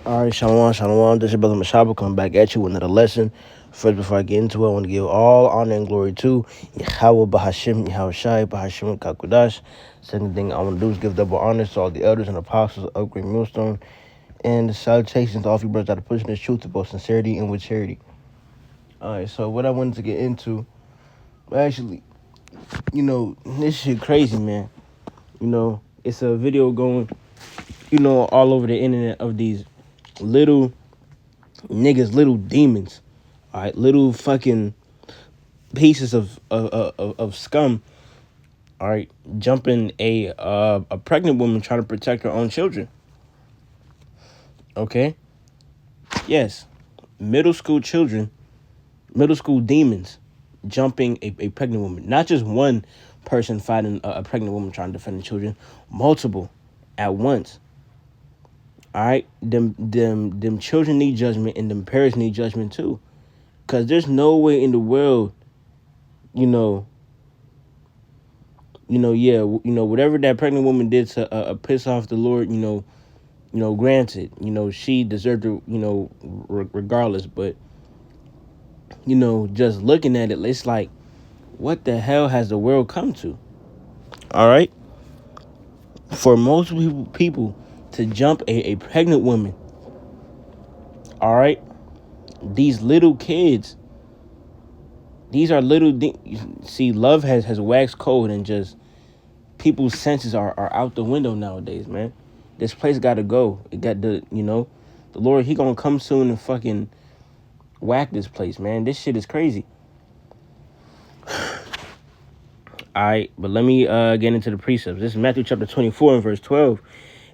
All right, shalom, shalom. This is your brother Mashaba coming back at you with another lesson. First, before I get into it, I want to give all honor and glory to Yahweh Bahashim, Yahweh Shai, Bahashim Kakudash. Second thing I want to do is give double honors to all the elders and apostles of Great Millstone. And salutations to all of you brothers that are pushing this truth with both sincerity and with charity. All right, so what I wanted to get into, actually, this shit crazy, man. It's a video going, all over the internet of these little niggas, little demons, all right, little fucking pieces of scum, all right, jumping a pregnant woman trying to protect her own children. Okay, yes, middle school children, middle school demons, jumping a pregnant woman. Not just one person fighting a pregnant woman trying to defend the children, multiple at once. All right, them children need judgment, and them parents need judgment too, cause there's no way in the world, whatever that pregnant woman did to piss off the Lord, granted, she deserved it, regardless. But just looking at it, it's like, what the hell has the world come to? All right, for most people to jump a pregnant woman. All right, these little kids, these are little. See, love has waxed cold, and just people's senses are out the window nowadays, man. This place got to go. It got the Lord. He gonna come soon and fucking whack this place, man. This shit is crazy. All right, but let me get into the precepts. This is Matthew chapter 24 and verse 12.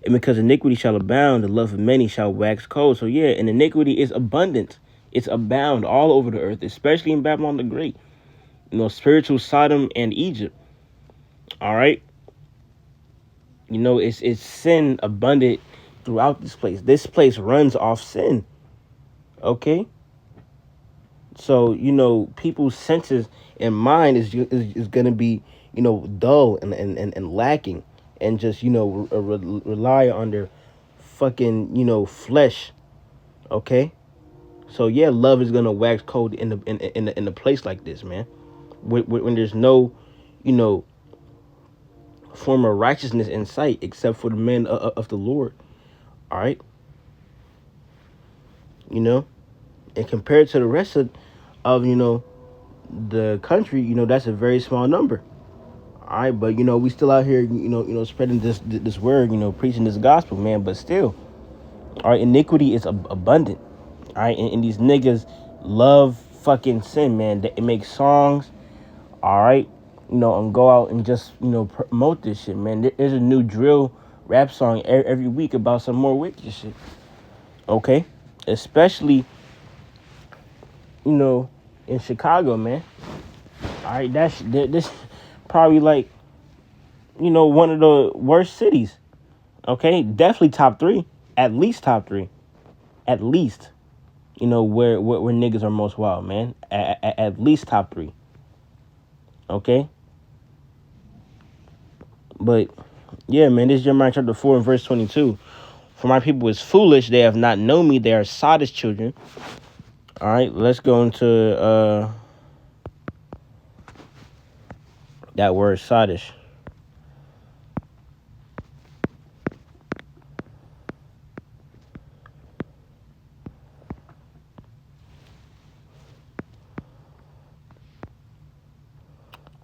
And because iniquity shall abound, the love of many shall wax cold. So yeah, and iniquity is abundant. It's abound all over the earth, especially in Babylon the Great. Spiritual Sodom and Egypt. All right. It's sin abundant throughout this place. This place runs off sin. Okay. So, people's senses and mind is going to be, dull and lacking, and just, rely on their fucking, flesh. Okay. So yeah, love is going to wax cold in a place like this, man. When there's no, form of righteousness in sight except for the men of the Lord. All right. And compared to the rest of the country, that's a very small number. All right, but we still out here, spreading this word, preaching this gospel, man. But still, all right, iniquity is abundant. All right, and these niggas love fucking sin, man. They make songs, all right, and go out and just promote this shit, man. There's a new drill rap song every week about some more wicked shit. Okay, especially in Chicago, man. All right, this probably like, one of the worst cities. Okay, definitely top 3, at least top 3, at least. Where niggas are most wild, man. At least top 3. Okay. But yeah, man, this is Jeremiah chapter 4 and verse 22. For my people is foolish; they have not known me. They are sottish children. All right, let's go into that word sottish.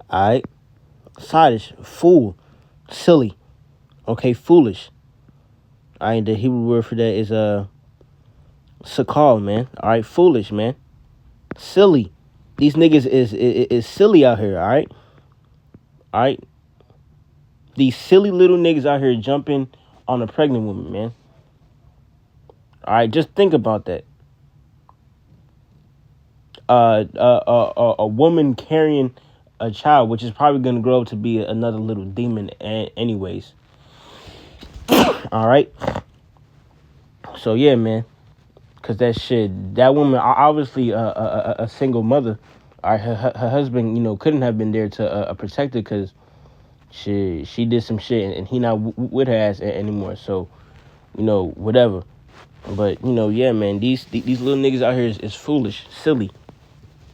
All right, sottish, fool, silly. Okay, foolish. All right, the Hebrew word for that is sakal, man. All right, foolish, man, silly. These niggas is silly out here. All right. All right. These silly little niggas out here jumping on a pregnant woman, man. All right, just think about that. A woman carrying a child, which is probably going to grow up to be another little demon anyways. All right. So yeah, man. Because that woman, obviously a single mother. All right, her husband, couldn't have been there to protect her because she did some shit and he not with her ass anymore. So, whatever. But yeah, man, these little niggas out here is foolish, silly.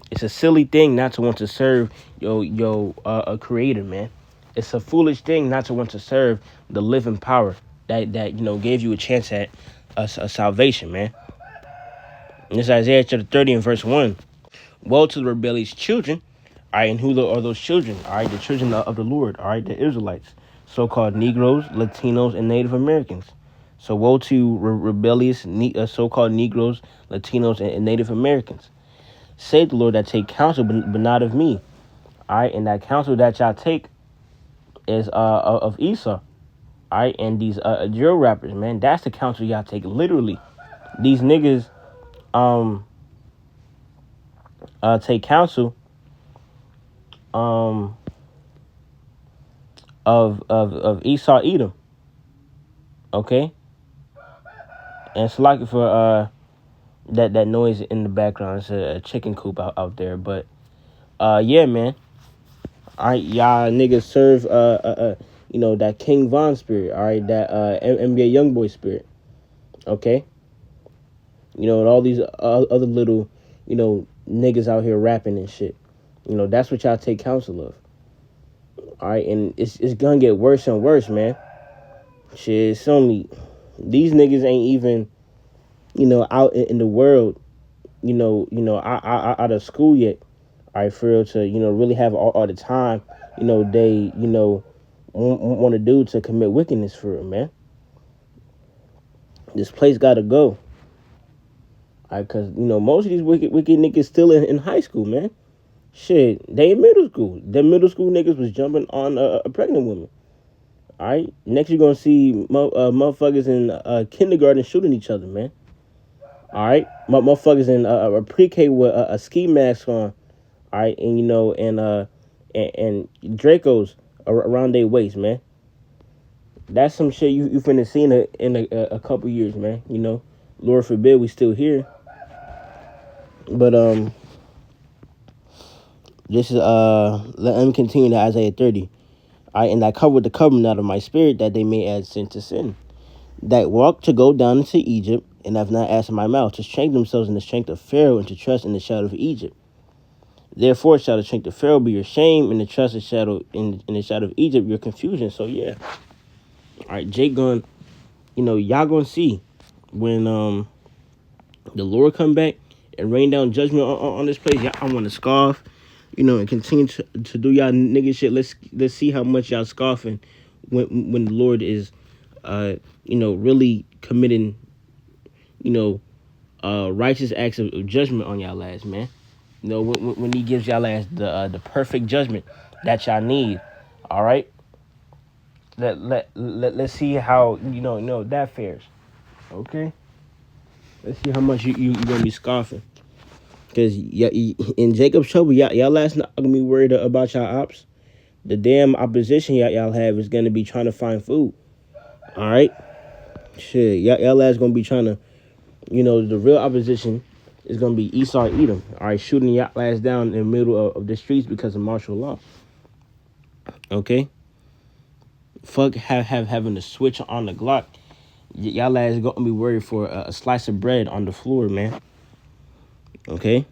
It's a silly thing not to want to serve a creator, man. It's a foolish thing not to want to serve the living power that gave you a chance at a salvation, man. And this Isaiah chapter 30 and verse 1. Woe to the rebellious children, all right, and who are those children? All right, the children of the Lord, all right, the Israelites, so-called Negroes, Latinos, and Native Americans. So woe to rebellious so-called Negroes, Latinos, and Native Americans. Say the Lord that take counsel, but not of me. All right, and that counsel that y'all take is of Esau. All right, and these drill rappers, man, that's the counsel y'all take. Literally, these niggas take counsel of Esau Edom. Okay, and it's like for that noise in the background. It's a chicken coop out there, but yeah, man. All right, y'all niggas serve that King Von spirit. All right, that NBA YoungBoy spirit. Okay, and all these other little niggas out here rapping and shit. That's what y'all take counsel of. All right, and it's gonna get worse and worse, man. Shit, it's only these niggas ain't even out in the world, out of school yet. All right, for real, to really have all the time they want to do to commit wickedness, for real, man. This place gotta go. All right, cause most of these wicked niggas still in high school, man. Shit, they in middle school. The middle school niggas was jumping on a pregnant woman. All right, next you're gonna see motherfuckers in kindergarten shooting each other, man. All right, motherfuckers in a pre-K with a ski mask on. All right, and Dracos around their waist, man. That's some shit you finna see in a couple years, man. Lord forbid we still here. But this is let me continue to Isaiah 30. All right, and I covered the covenant out of my spirit that they may add sin to sin. That walk to go down into Egypt, and have not asked in my mouth to strengthen themselves in the strength of Pharaoh and to trust in the shadow of Egypt. Therefore shall the strength of Pharaoh be your shame, and the trust of shadow in the shadow of Egypt your confusion. So yeah. All right, Jake going, y'all gonna see when the Lord come back and rain down judgment on this place. Y'all want to scoff, and continue to do y'all nigga shit. Let's see how much y'all scoffing when the Lord is really committing righteous acts of judgment on y'all ass, man. When he gives y'all ass the perfect judgment that y'all need. All right. Let's see how that fares. Okay. Let's see how much you gonna be scoffing. Cause in Jacob's trouble, y'all ass not gonna be worried about y'all ops. The damn opposition y'all have is gonna be trying to find food. All right. Shit, y'all ass gonna be trying to, the real opposition is gonna be Esau Edom. All right, shooting y'all ass down in the middle of the streets because of martial law. Okay. Fuck having to switch on the Glock. Y'all ass gonna be worried for a slice of bread on the floor, man. Okay.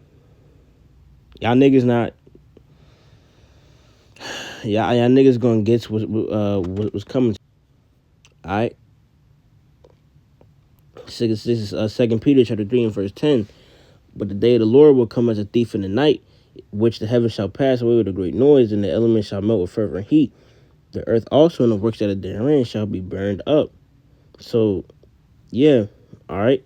Y'all niggas not. Y'all niggas gonna get what's coming. All right. This is 2 Peter chapter 3 and verse 10. But the day of the Lord will come as a thief in the night, which the heavens shall pass away with a great noise, and the elements shall melt with fervent heat. The earth also and the works that are therein shall be burned up. So, yeah, all right.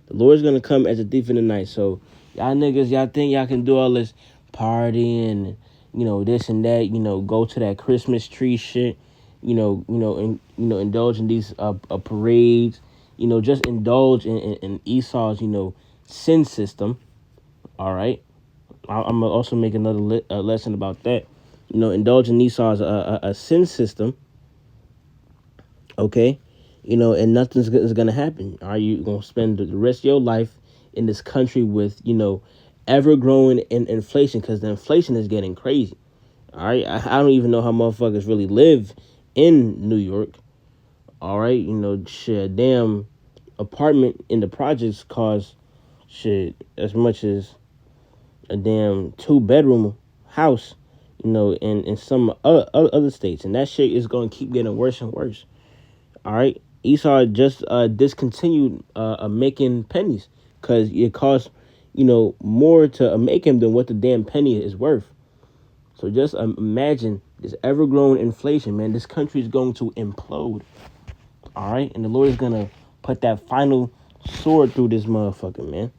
The Lord's gonna come as a thief in the night. So, y'all niggas, y'all think y'all can do all this partying, this and that, go to that Christmas tree shit, indulge in these parades, just indulge in Esau's, sin system. All right. I'm gonna also make another lesson about that. Indulge in Esau's a sin system. Okay. And nothing's is gonna happen. Are you gonna spend the rest of your life in this country with ever growing in inflation, because the inflation is getting crazy. All right. I don't even know how motherfuckers really live in New York. All right. Shit, damn. apartment in the projects costs shit as much as a damn 2 bedroom house, in some other states, and that shit is gonna keep getting worse and worse. All right, Esau just discontinued making pennies because it costs more to make him than what the damn penny is worth. So just imagine this ever-growing inflation, man. This country is going to implode. All right, and the Lord is gonna put that final sword through this motherfucker, man.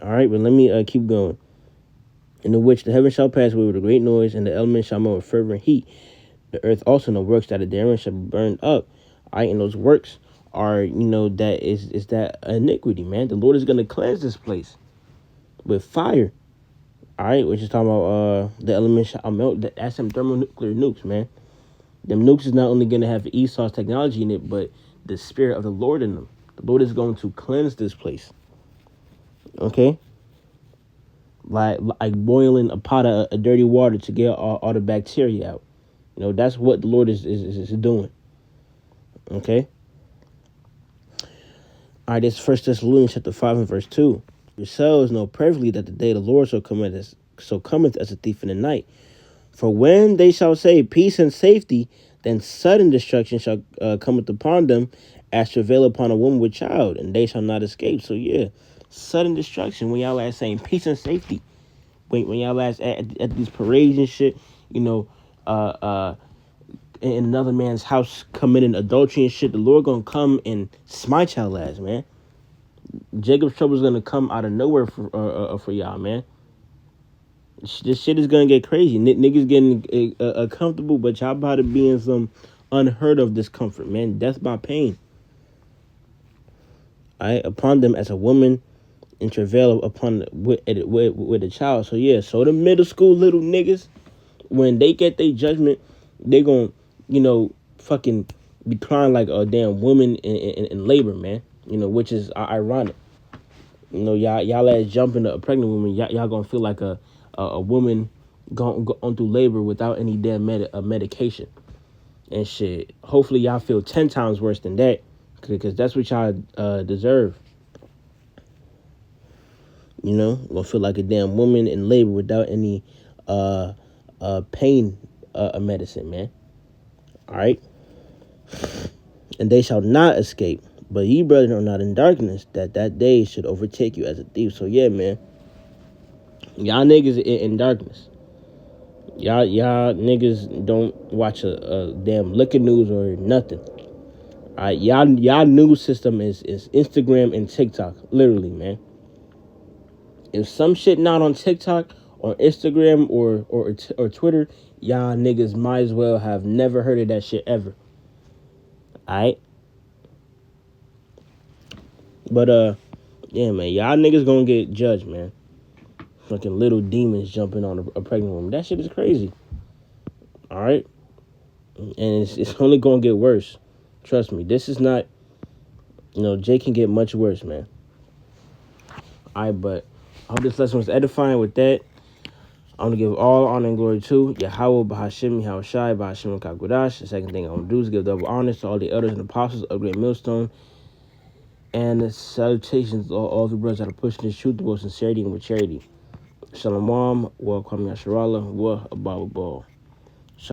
All right, but let me keep going. In which the heavens shall pass away with a great noise, and the elements shall melt with fervent heat. The earth also, and the works that are therein shall be burned up. All right, and those works are, that is that iniquity, man. The Lord is gonna cleanse this place with fire. All right, which is talking about the elements shall melt. That's some thermonuclear nukes, man. Them nukes is not only gonna have Esau's technology in it, but the spirit of the Lord in them. The Lord is going to cleanse this place. Okay, like boiling a pot of dirty water to get all the bacteria out. That's what the Lord is doing. Okay. All right, this First Thessalonians chapter 5 and verse 2. Yourselves know perfectly that the day of the Lord so cometh as a thief in the night. For when they shall say peace and safety, then sudden destruction shall cometh upon them, as travail upon a woman with child, and they shall not escape. So yeah, sudden destruction when y'all last saying peace and safety. When y'all last at these parades and shit, in another man's house committing adultery and shit, the Lord gonna come and smite y'all ass, man. Jacob's trouble is gonna come out of nowhere for y'all, man. This shit is gonna get crazy. Niggas getting comfortable, but y'all about to be in some unheard of discomfort, man. Death by pain. Alright, upon them as a woman in travail upon with a child. So yeah, so the middle school little niggas, when they get their judgment, they gonna fucking be crying like a damn woman in labor, man. Which is ironic. Y'all ass jumping a pregnant woman, y'all gonna feel like a woman going on through labor without any damn medication and shit. Hopefully y'all feel 10 times worse than that, because that's what y'all deserve. Gonna feel like a damn woman in labor without any pain medicine, man. All right. And they shall not escape, but ye, brethren, are not in darkness, that day should overtake you as a thief. So yeah, man, y'all niggas in darkness. Y'all niggas don't watch a damn Liquor News or nothing. All right, y'all news system is Instagram and TikTok, literally, man. If some shit not on TikTok or Instagram or Twitter, y'all niggas might as well have never heard of that shit ever. Alright? But yeah, man, y'all niggas gonna get judged, man. Fucking little demons jumping on a pregnant woman. That shit is crazy. Alright? And it's only gonna get worse. Trust me. This is not, Jay can get much worse, man. Alright, but I hope this lesson was edifying. With that, I want to give all honor and glory to Yahweh, Bahashim, Yahushai, Bahashim, and Kagudash. The second thing I want to do is give double honors to all the elders and apostles of Great Millstone. And salutations to all the brothers that are pushing this truth with sincerity and with charity. Shalom, wa kwam yasharallah, wa ababa.